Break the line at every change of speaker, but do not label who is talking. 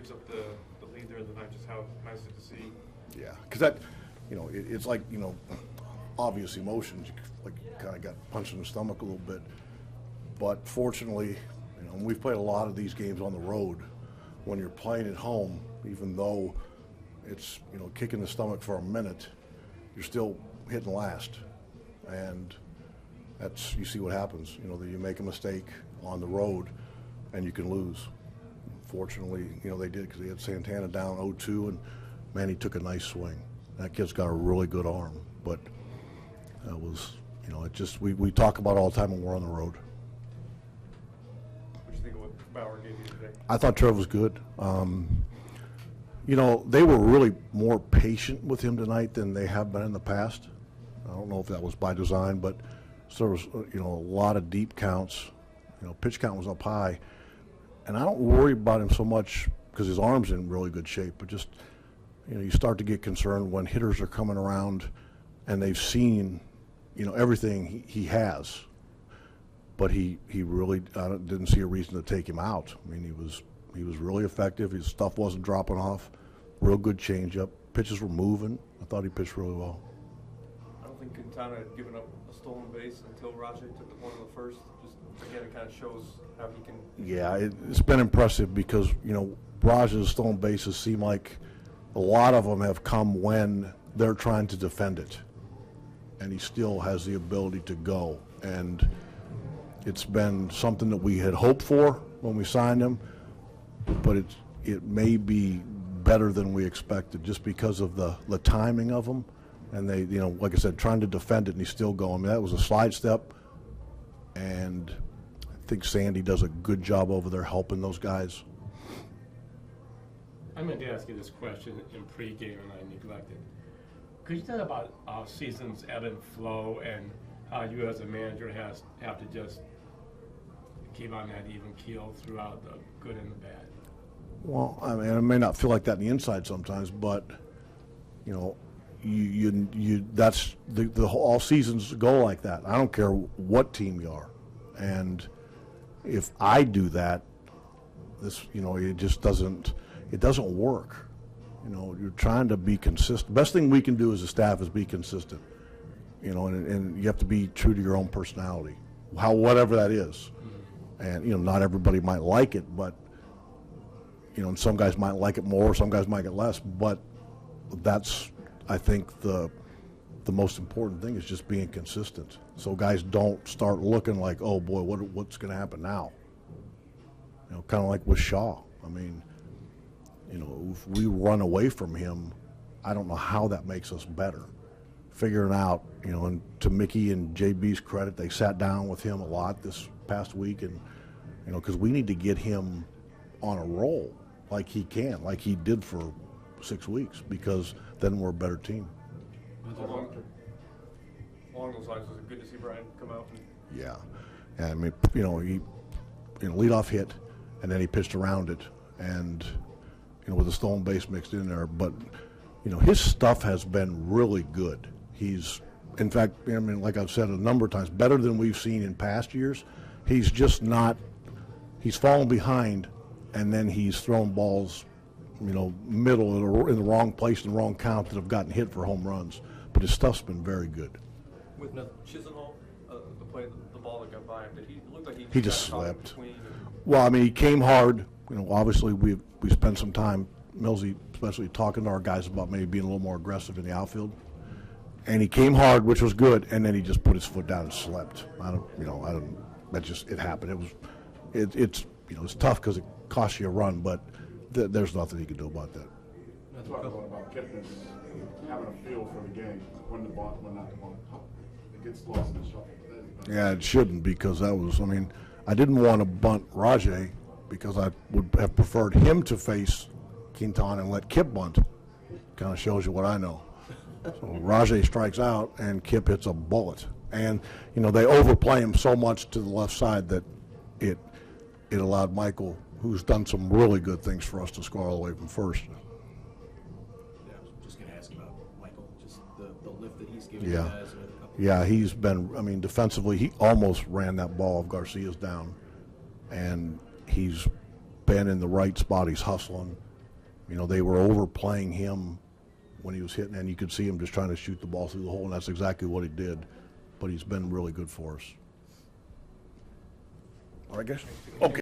gives up the lead there in the ninth. Just how nice it to see.
Yeah, because that, it's like, obvious emotions. You kind of got punched in the stomach a little bit. But fortunately, we've played a lot of these games on the road. When you're playing at home, even though it's, kicking the stomach for a minute, you're still hitting last. And you see what happens. That you make a mistake on the road and you can lose. Fortunately, they did, because they had Santana down 0-2, and man, he took a nice swing. That kid's got a really good arm, but that was, we talk about it all the time when we're on the road.
What do you think of what Bauer gave you today?
I thought Trev was good. They were really more patient with him tonight than they have been in the past. I don't know if that was by design, but there was, a lot of deep counts. Pitch count was up high. And I don't worry about him so much because his arm's in really good shape, but just, you start to get concerned when hitters are coming around and they've seen, everything he has. But he really didn't see a reason to take him out. I mean, he was really effective. His stuff wasn't dropping off. Real good changeup. Pitches were moving. I thought he pitched really well.
I don't think Quintana had given up a stolen base until Rajai took the one in the first. Just again, it kind of shows how he can.
Yeah, it's been impressive because Rajai's stolen bases seem like a lot of them have come when they're trying to defend it, and he still has the ability to go. And it's been something that we had hoped for when we signed him, but it may be better than we expected just because of the timing of him. And they, like I said, trying to defend it, and he's still going. I mean, that was a slide step, and I think Sandy does a good job over there helping those guys.
I meant to ask you this question in pregame, and I neglected. Could you tell about season's ebb and flow, and how you as a manager have to just keep on that even keel throughout the good and the bad?
Well, I mean, it may not feel like that on the inside sometimes, but that's the all seasons go like that. I don't care what team you are, and if I do that, it just doesn't work. You're trying to be consistent. Best thing we can do as a staff is be consistent. And you have to be true to your own personality, whatever that is. And not everybody might like it, but and some guys might like it more, some guys might get less. But that's, I think, the most important thing is just being consistent. So guys don't start looking like, oh boy, what's going to happen now? Kind of like with Shaw. I mean, if we run away from him, I don't know how that makes us better. Figuring out, and to Mickey and JB's credit, they sat down with him a lot this past week, and because we need to get him on a roll like he did for 6 weeks, because then we're a better team.
Along those lines, was it good to see Brian come out?
Yeah, and I mean, he leadoff hit, and then he pitched around it, and with a stolen base mixed in there. But his stuff has been really good. He's, in fact, like I've said a number of times, better than we've seen in past years. He's just not. He's fallen behind, and then he's thrown balls, middle in the wrong place and the wrong count that have gotten hit for home runs. But his stuff's been very good.
With Chisenhall, the ball that got by him, did he look like
he just slept? Well, I mean, he came hard. Obviously we spent some time, Millsy especially, talking to our guys about maybe being a little more aggressive in the outfield. And he came hard, which was good, and then he just put his foot down and slept. It happened. It's tough because it costs you a run, but there's nothing he can do about that.
That's what I thought about Kipnis having a feel for the game, when the ball, when not the ball. It gets lost in the shuffle.
Yeah, it shouldn't, because I didn't want to bunt Rajai because I would have preferred him to face Quintana and let Kip bunt. Kind of shows you what I know. So Rajai strikes out and Kip hits a bullet. And, they overplay him so much to the left side that it allowed Michael, who's done some really good things for us, to score all the way from first.
Yeah, I was just going to ask about Michael, just the lift that he's given you guys.
Yeah, he's been, defensively, he almost ran that ball of Garcia's down. And he's been in the right spot. He's hustling. You know, they were overplaying him when he was hitting, and you could see him just trying to shoot the ball through the hole, and that's exactly what he did. But he's been really good for us. All right, guys? Okay.